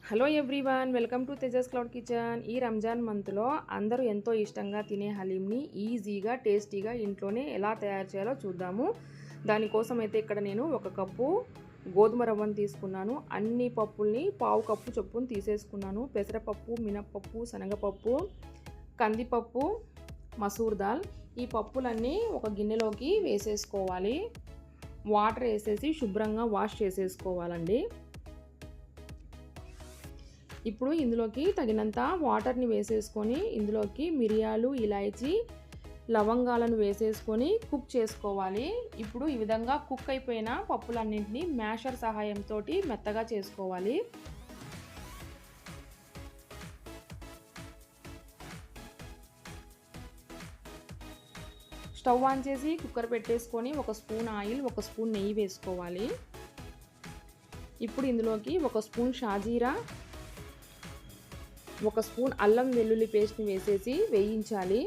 Hello everyone, welcome to Tejas cloud kitchen. ఈ రంజాన్ మంత్లో అందరూ ఎంతో ఇష్టంగా తినే హలీంని ఈజీగా టేస్టీగా ఇంట్లోనే ఎలా తయారు చేయాలో చూద్దాము. దానికోసం అయితే ఇక్కడ నేను 1 కప్పు గోధుమ రవ్వను తీసుకున్నాను. అన్ని పప్పుల్ని పావు కప్పు చొప్పున తీసేసుకున్నాను. పెసరపప్పు, మినప్పప్పు, శనగపప్పు, కందిపప్పు, మసూర్ దాల్. ఈ పప్పులన్నీ ఒక గిన్నెలోకి వేసేసుకోవాలి. వాటర్ వేసేసి శుభ్రంగా వాష్ చేసేసుకోవాలండి. ఇప్పుడు ఇందులోకి తగినంత వాటర్ని వేసేసుకొని ఇందులోకి మిరియాలు, ఇలాచీ, లవంగాలను వేసేసుకొని కుక్ చేసుకోవాలి. ఇప్పుడు ఈ విధంగా కుక్ అయిపోయిన పప్పులన్నింటినీ మ్యాషర్ సహాయంతో మెత్తగా చేసుకోవాలి. స్టవ్ ఆన్ చేసి కుక్కర్ పెట్టేసుకొని 1 స్పూన్ ఆయిల్, 1 స్పూన్ నెయ్యి వేసుకోవాలి. ఇప్పుడు ఇందులోకి 1 స్పూన్ షాజీరా, 1 స్పూన్ అల్లం వెల్లుల్లి పేస్ట్ని వేసేసి వేయించాలి.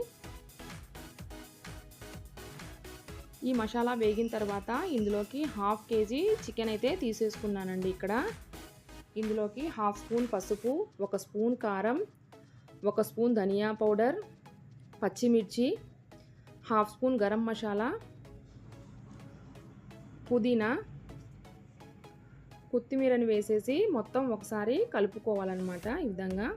ఈ మసాలా వేగిన తర్వాత ఇందులోకి 1/2 కేజీ చికెన్ అయితే తీసేసుకున్నానండి. ఇక్కడ ఇందులోకి 1/2 స్పూన్ పసుపు, 1 స్పూన్ కారం, 1 స్పూన్ ధనియా పౌడర్, పచ్చిమిర్చి, 1/2 స్పూన్ గరం మసాలా, పుదీనా, కొత్తిమీరని వేసేసి మొత్తం ఒకసారి కలుపుకోవాలన్నమాట. ఈ విధంగా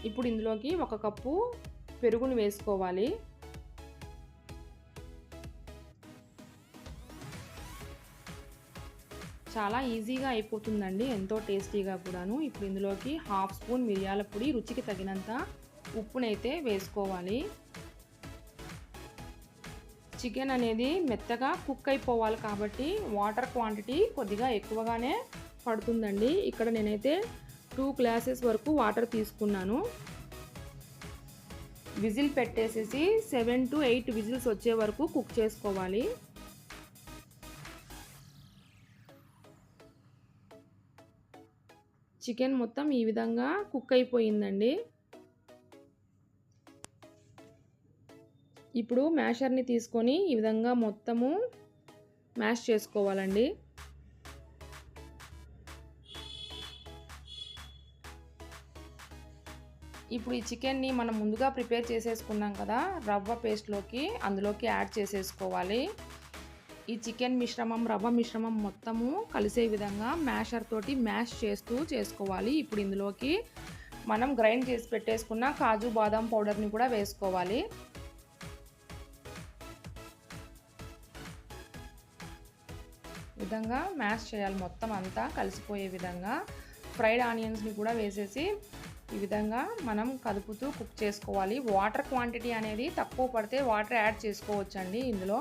ఇప్పుడు ఇందులోకి 1 కప్పు పెరుగును వేసుకోవాలి. చాలా ఈజీగా అయిపోతుందండి, ఎంతో టేస్టీగా కూడాను. ఇప్పుడు ఇందులోకి 1/2 స్పూన్ మిరియాల పొడి, రుచికి తగినంత ఉప్పునైతే వేసుకోవాలి. చికెన్ అనేది మెత్తగా కుక్ అయిపోవాలి కాబట్టి వాటర్ క్వాంటిటీ కొద్దిగా ఎక్కువగానే పడుతుందండి. ఇక్కడ నేనైతే 2 గ్లాసెస్ వరకు వాటర్ తీసుకున్నాను. విజిల్ పెట్టేసేసి 7 to 8 విజిల్స్ వచ్చే వరకు కుక్ చేసుకోవాలి. చికెన్ మొత్తం ఈ విధంగా కుక్ అయిపోయిందండి. ఇప్పుడు మ్యాషర్ని తీసుకొని ఈ విధంగా మొత్తము మ్యాష్ చేసుకోవాలండి. ఇప్పుడు ఈ చికెన్ని మనం ముందుగా ప్రిపేర్ చేసేసుకున్నాం కదా రవ్వ పేస్ట్లోకి, అందులోకి యాడ్ చేసేసుకోవాలి. ఈ చికెన్ మిశ్రమం, రవ్వ మిశ్రమం మొత్తము కలిసే విధంగా మ్యాషర్ తోటి మ్యాష్ చేస్తూ చేసుకోవాలి. ఇప్పుడు ఇందులోకి మనం గ్రైండ్ చేసి పెట్టేసుకున్న కాజు బాదాం పౌడర్ని కూడా వేసుకోవాలి. విధంగా మ్యాష్ చేయాలి, మొత్తం అంతా కలిసిపోయే విధంగా. ఫ్రైడ్ ఆనియన్స్ని కూడా వేసేసి ఈ విధంగా మనం కదుపుతూ కుక్ చేసుకోవాలి. వాటర్ క్వాంటిటీ అనేది తక్కువ పడితే వాటర్ యాడ్ చేసుకోవచ్చండి. ఇందులో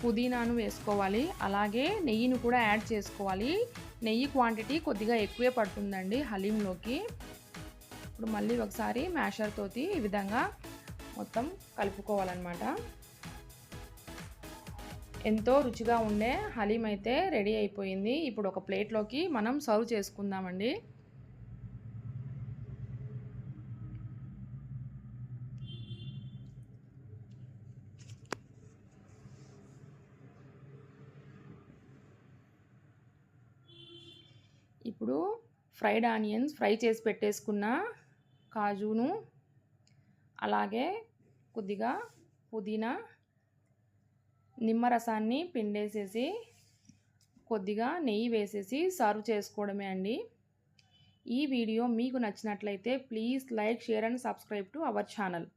పుదీనాను వేసుకోవాలి, అలాగే నెయ్యిని కూడా యాడ్ చేసుకోవాలి. నెయ్యి క్వాంటిటీ కొద్దిగా ఎక్కువే పడుతుందండి హలీంలోకి. ఇప్పుడు మళ్ళీ ఒకసారి మ్యాషర్ తోటి ఈ విధంగా మొత్తం కలుపుకోవాలన్నమాట. ఎంతో రుచిగా ఉండే హలీం అయితే రెడీ అయిపోయింది. ఇప్పుడు ఒక ప్లేట్లోకి మనం సర్వ్ చేసుకుందామండి. ఇప్పుడు ఫ్రైడ్ ఆనియన్స్, ఫ్రై చేసి పెట్టేసుకున్న కాజును, అలాగే కొద్దిగా పుదీనా, నిమ్మరసాన్ని పిండేసేసి కొద్దిగా నెయ్యి వేసేసి సర్వ్ చేసుకోవడమే అండి. ఈ వీడియో మీకు నచ్చినట్లయితే please like, share and subscribe to our channel.